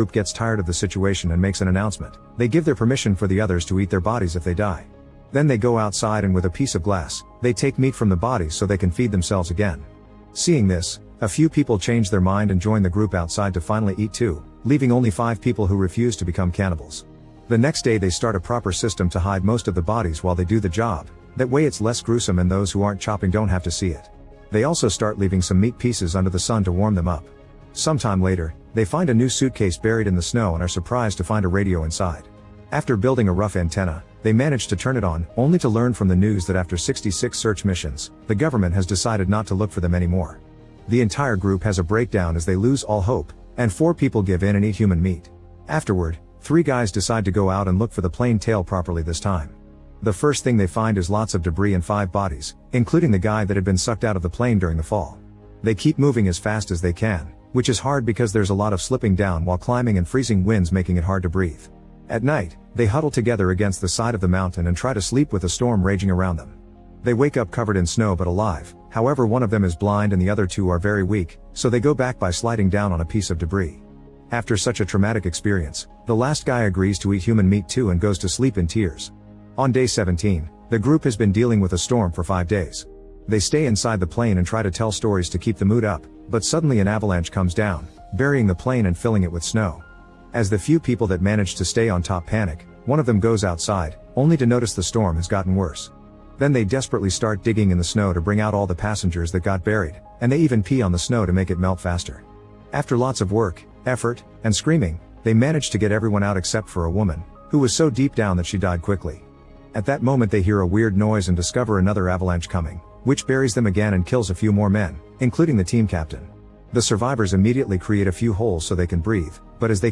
group gets tired of the situation and makes an announcement. They give their permission for the others to eat their bodies if they die. Then they go outside and with a piece of glass, they take meat from the bodies so they can feed themselves again. Seeing this, a few people change their mind and join the group outside to finally eat too, leaving only 5 people who refuse to become cannibals. The next day they start a proper system to hide most of the bodies while they do the job, that way it's less gruesome and those who aren't chopping don't have to see it. They also start leaving some meat pieces under the sun to warm them up. Sometime later, they find a new suitcase buried in the snow and are surprised to find a radio inside. After building a rough antenna, they manage to turn it on, only to learn from the news that after 66 search missions, the government has decided not to look for them anymore. The entire group has a breakdown as they lose all hope, and 4 people give in and eat human meat. Afterward, 3 guys decide to go out and look for the plane tail properly this time. The first thing they find is lots of debris and 5 bodies, including the guy that had been sucked out of the plane during the fall. They keep moving as fast as they can, which is hard because there's a lot of slipping down while climbing and freezing winds making it hard to breathe. At night, they huddle together against the side of the mountain and try to sleep with a storm raging around them. They wake up covered in snow but alive, however one of them is blind and the other 2 are very weak, so they go back by sliding down on a piece of debris. After such a traumatic experience, the last guy agrees to eat human meat too and goes to sleep in tears. On day 17, the group has been dealing with a storm for 5 days. They stay inside the plane and try to tell stories to keep the mood up, but suddenly an avalanche comes down, burying the plane and filling it with snow. As the few people that manage to stay on top panic, one of them goes outside, only to notice the storm has gotten worse. Then they desperately start digging in the snow to bring out all the passengers that got buried, and they even pee on the snow to make it melt faster. After lots of work, effort, and screaming, they manage to get everyone out except for a woman, who was so deep down that she died quickly. At that moment they hear a weird noise and discover another avalanche coming, which buries them again and kills a few more men, including the team captain. The survivors immediately create a few holes so they can breathe, but as they